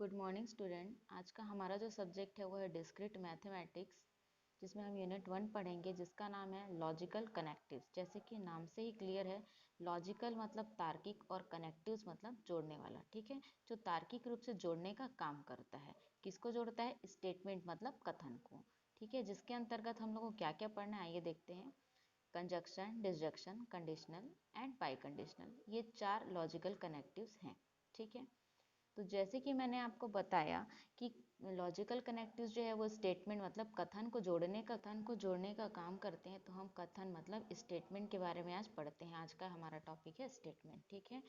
Good morning student. आज का हमारा जो सब्जेक्ट है वो है डिस्क्रीट मैथमेटिक्स, जिसमें हम यूनिट 1 पढ़ेंगे, जिसका नाम है लॉजिकल कनेक्टिव्स। जैसे कि नाम से ही क्लियर है, लॉजिकल मतलब तार्किक और कनेक्टिव्स मतलब जोड़ने वाला। ठीक है, जो तार्किक रूप से जोड़ने का काम करता है। किसको जोड़ता है? स्टेटमेंट मतलब कथन को। ठीक है, जिसके अंतर्गत हम लोग को क्या क्या पढ़ना है आइए देखते हैं। Conjunction, disjunction, conditional and by conditional, ये 4 लॉजिकल कनेक्टिव्स हैं। ठीक है, तो जैसे कि मैंने आपको बताया कि लॉजिकल कनेक्टिव्स जो है वो स्टेटमेंट मतलब कथन को जोड़ने का काम करते हैं। तो हम कथन मतलब स्टेटमेंट के बारे में आज पढ़ते हैं। आज का हमारा टॉपिक है स्टेटमेंट। ठीक है,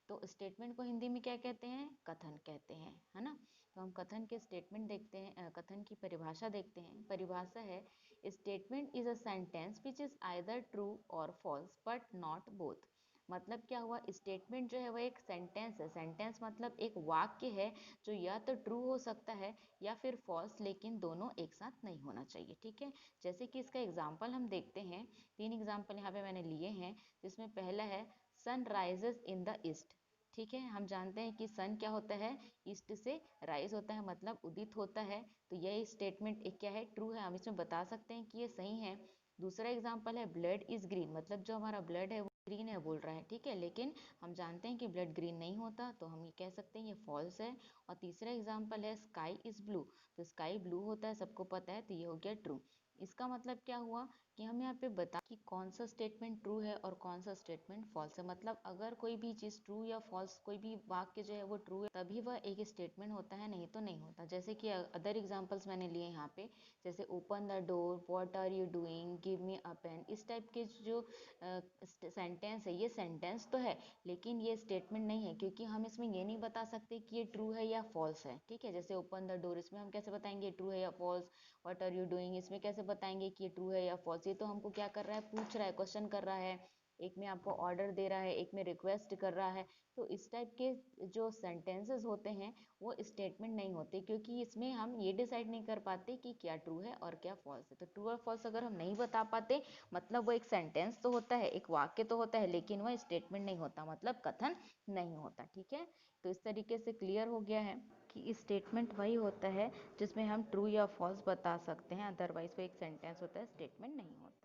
तो स्टेटमेंट को हिंदी में क्या कहते हैं? कथन कहते हैं, है ना। तो हम कथन के स्टेटमेंट देखते हैं, कथन की परिभाषा देखते हैं। परिभाषा है, statement is a sentence which is either true और फॉल्स बट नॉट बोथ। मतलब क्या हुआ? स्टेटमेंट जो है वो एक सेंटेंस है। सेंटेंस मतलब एक वाक्य है जो या तो ट्रू हो सकता है या फिर फॉल्स, लेकिन दोनों एक साथ नहीं होना चाहिए। ठीक है, जैसे कि इसका एग्जाम्पल हम देखते हैं। 3 एग्जाम्पल यहाँ पे मैंने लिए हैं, जिसमें पहला है sun rises in the east. ठीक है, हम जानते हैं कि सन क्या होता है? ईस्ट से राइज होता है, मतलब उदित होता है। तो यह स्टेटमेंट एक क्या है? ट्रू है। हम इसमें बता सकते हैं कि ये सही है। दूसरा एग्जाम्पल है ब्लड इज ग्रीन, मतलब जो हमारा ब्लड है वो ग्रीन है बोल रहा है। ठीक है, लेकिन हम जानते हैं कि ब्लड ग्रीन नहीं होता, तो हम ये कह सकते हैं ये फॉल्स है। और तीसरा एग्जाम्पल है स्काई इज ब्लू, तो स्काई ब्लू होता है, सबको पता है, तो ये हो गया ट्रू। इसका मतलब क्या हुआ कि हम यहाँ पे बता कि कौन सा स्टेटमेंट ट्रू है और कौन सा स्टेटमेंट फॉल्स है। मतलब अगर कोई भी चीज़ ट्रू या फॉल्स, कोई भी वाक्य जो है वो ट्रू है, तभी वह एक स्टेटमेंट होता है, नहीं तो नहीं होता। जैसे कि अदर एग्जाम्पल्स मैंने लिए यहाँ पे, जैसे open the door, what are you doing, give me a pen. इस टाइप के जो सेंटेंस है, ये सेंटेंस तो है लेकिन ये स्टेटमेंट नहीं है, क्योंकि हम इसमें ये नहीं बता सकते कि ये ट्रू है या फॉल्स है। ठीक है, जैसे ओपन द डोर, इसमें हम कैसे बताएंगे ट्रू है या false? What are you doing, इसमें कैसे बताएंगे कि ये ट्रू है या फॉल्स? ये तो हमको क्या कर रहा है? पूछ रहा है, क्वेश्चन कर रहा है। एक में आपको ऑर्डर दे रहा है, एक में रिक्वेस्ट कर रहा है। तो इस टाइप के जो सेंटेंसेस होते हैं वो स्टेटमेंट नहीं होते, क्योंकि इसमें हम ये डिसाइड नहीं कर पाते कि क्या ट्रू है और क्या फॉल्स है। तो ट्रू और फॉल्स अगर हम नहीं बता पाते, मतलब वो एक सेंटेंस तो होता है, एक वाक्य तो होता है, लेकिन वह स्टेटमेंट नहीं होता, मतलब कथन नहीं होता। ठीक है, तो इस तरीके से क्लियर हो गया है कि स्टेटमेंट वही होता है जिसमें हम ट्रू या फॉल्स बता सकते हैं, अदरवाइज वो एक सेंटेंस होता है, स्टेटमेंट नहीं होता।